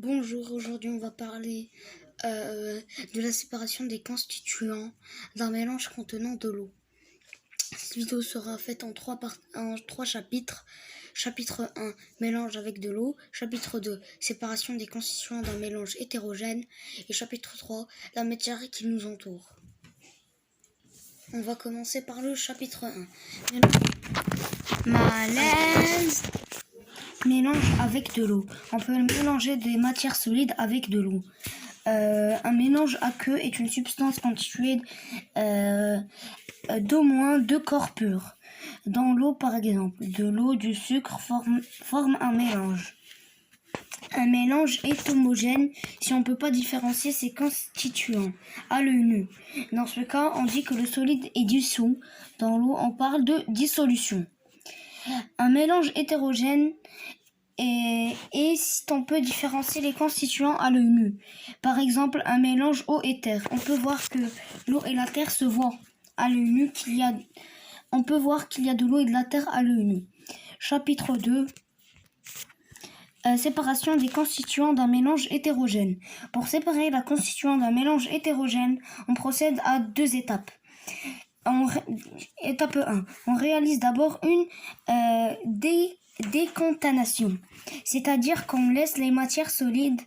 Bonjour, aujourd'hui on va parler de la séparation des constituants d'un mélange contenant de l'eau. Cette vidéo sera faite en trois chapitres. Chapitre 1, mélange avec de l'eau. Chapitre 2, séparation des constituants d'un mélange hétérogène. Et chapitre 3, la matière qui nous entoure. On va commencer par le chapitre 1. Malaise. Mélange avec de l'eau. On peut mélanger des matières solides avec de l'eau. Un mélange aqueux est une substance constituée d'au moins deux corps purs. Dans l'eau, par exemple, de l'eau, du sucre forme un mélange. Un mélange est homogène si on ne peut pas différencier ses constituants à l'œil nu. Dans ce cas, on dit que le solide est dissous. Dans l'eau, on parle de dissolution. Un mélange hétérogène et si on peut différencier les constituants à l'œil nu. Par exemple, un mélange eau et terre. On peut voir que l'eau et la terre se voient à l'œil nu. On peut voir qu'il y a de l'eau et de la terre à l'œil nu. Chapitre 2. Séparation des constituants d'un mélange hétérogène. Pour séparer la constituant d'un mélange hétérogène, on procède à deux étapes. Étape 1. On réalise d'abord une décontamination, c'est-à-dire qu'on laisse les matières solides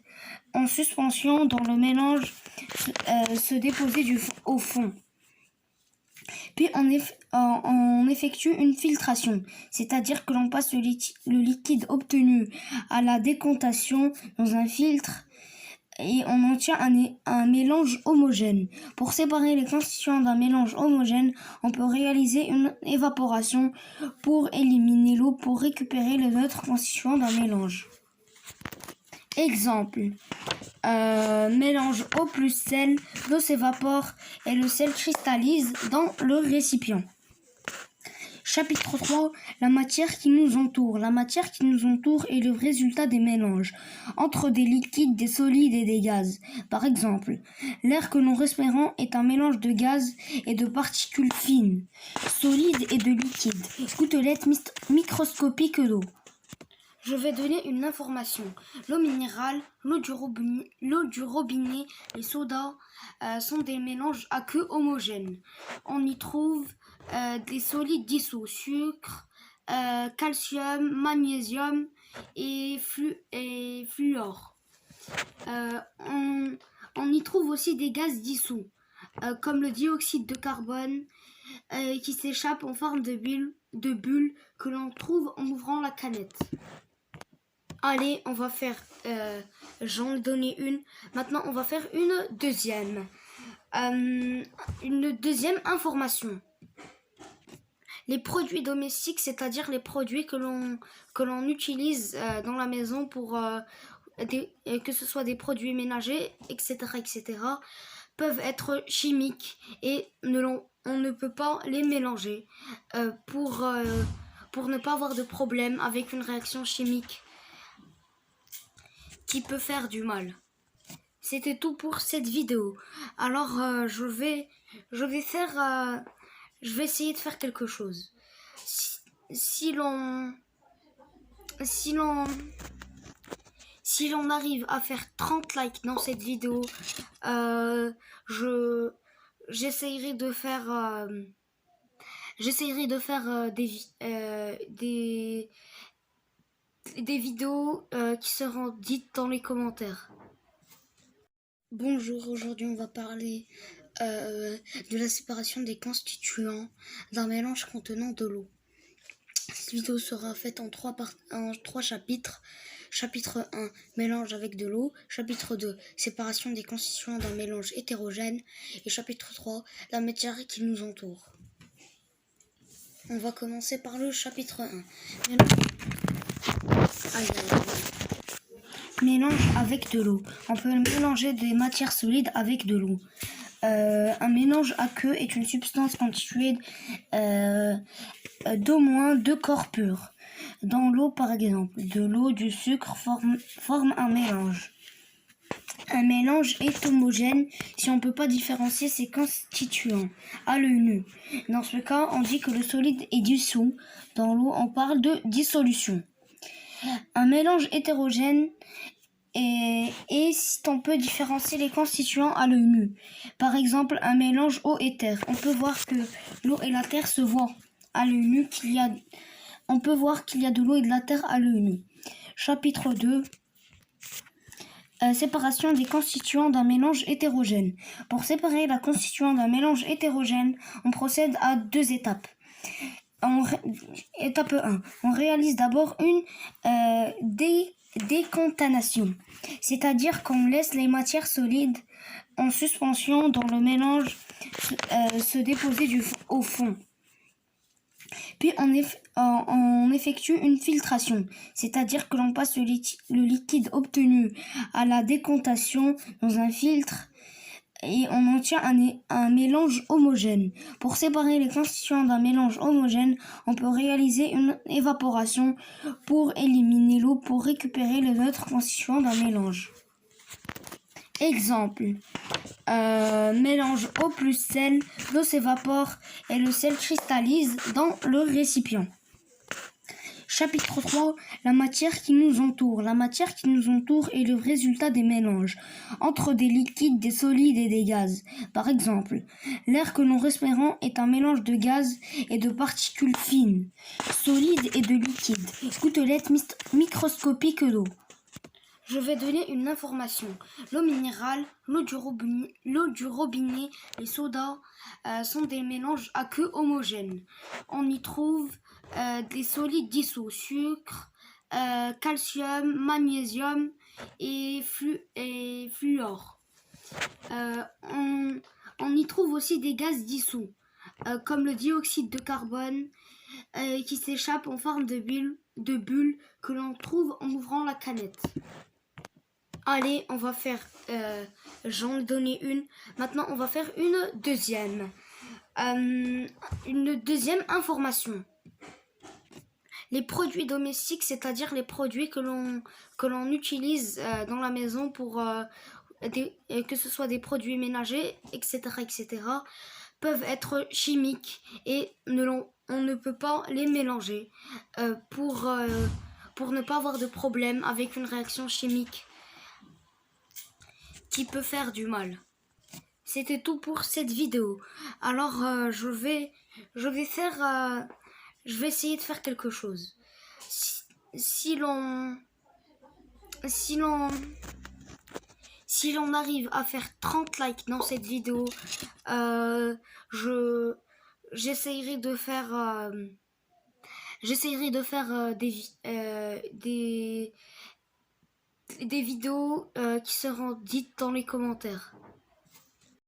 en suspension dans le mélange se déposer au fond. Puis on effectue une filtration, c'est-à-dire que l'on passe le liquide obtenu à la décontamination dans un filtre et on obtient un mélange homogène. Pour séparer les constituants d'un mélange homogène, on peut réaliser une évaporation pour éliminer l'eau pour récupérer les autres constituants d'un mélange. Exemple, mélange eau plus sel, l'eau s'évapore et le sel cristallise dans le récipient. Chapitre 3, la matière qui nous entoure. La matière qui nous entoure est le résultat des mélanges entre des liquides, des solides et des gaz. Par exemple, l'air que nous respirons est un mélange de gaz et de particules fines, solides et de liquides, gouttelettes microscopiques d'eau. Je vais donner une information. L'eau minérale, l'eau du robinet, les sodas sont des mélanges aqueux homogènes. On y trouve des solides dissous, sucre, calcium, magnésium et fluor. On y trouve aussi des gaz dissous, comme le dioxyde de carbone qui s'échappe en forme de bulle que l'on trouve en ouvrant la canette. Allez, on va faire, j'en ai donné une. Maintenant, on va faire une deuxième. Une deuxième information. Les produits domestiques, c'est-à-dire les produits que l'on utilise dans la maison pour que ce soit des produits ménagers, etc., peuvent être chimiques et on ne peut pas les mélanger pour ne pas avoir de problème avec une réaction chimique qui peut faire du mal. C'était tout pour cette vidéo. Alors je vais essayer de faire quelque chose. Si l'on arrive à faire 30 likes dans cette vidéo, j'essayerai de faire des vidéos qui seront dites dans les commentaires. Bonjour, aujourd'hui on va parler de la séparation des constituants d'un mélange contenant de l'eau. Cette vidéo sera faite en trois chapitres. Chapitre 1, mélange avec de l'eau. Chapitre 2, séparation des constituants d'un mélange hétérogène. Et chapitre 3, la matière qui nous entoure. On va commencer par le chapitre 1. Mélange avec de l'eau. On peut mélanger des matières solides avec de l'eau. Un mélange aqueux est une substance constituée d'au moins deux corps purs. Dans l'eau, par exemple, de l'eau, du sucre forme un mélange. Un mélange est homogène si on ne peut pas différencier ses constituants à l'œil nu. Dans ce cas, on dit que le solide est dissous. Dans l'eau, on parle de dissolution. Un mélange hétérogène et si on peut différencier les constituants à l'œil nu. Par exemple, un mélange eau et terre. On peut voir que l'eau et la terre se voient à l'œil nu. On peut voir qu'il y a de l'eau et de la terre à l'œil nu. Chapitre 2. Séparation des constituants d'un mélange hétérogène. Pour séparer la constituant d'un mélange hétérogène, on procède à 2 étapes. Étape 1. On réalise d'abord une décontamination, c'est-à-dire qu'on laisse les matières solides en suspension dans le mélange se déposer au fond. Puis on effectue une filtration, c'est-à-dire que l'on passe le liquide obtenu à la décontation dans un filtre et on obtient un mélange homogène. Pour séparer les constituants d'un mélange homogène, on peut réaliser une évaporation pour éliminer l'eau pour récupérer les autres constituants d'un mélange. Exemple, mélange eau plus sel, l'eau s'évapore et le sel cristallise dans le récipient. Chapitre 3. La matière qui nous entoure. La matière qui nous entoure est le résultat des mélanges entre des liquides, des solides et des gaz. Par exemple, l'air que nous respirons est un mélange de gaz et de particules fines, solides et de liquides, gouttelettes microscopiques d'eau. Je vais donner une information. L'eau minérale, l'eau du robinet, les sodas sont des mélanges à queue homogènes. On y trouve des solides dissous, sucre, calcium, magnésium et fluor. On y trouve aussi des gaz dissous, comme le dioxyde de carbone qui s'échappe en forme de bulles que l'on trouve en ouvrant la canette. Allez, on va faire, j'en ai donné une, maintenant on va faire une deuxième information. Les produits domestiques, c'est-à-dire les produits que l'on utilise dans la maison pour que ce soit des produits ménagers, etc., peuvent être chimiques et on ne peut pas les mélanger pour ne pas avoir de problème avec une réaction chimique qui peut faire du mal. C'était tout pour cette vidéo. Alors je vais essayer de faire quelque chose. Si l'on arrive à faire 30 likes dans cette vidéo, j'essayerai de faire des vidéos qui seront dites dans les commentaires.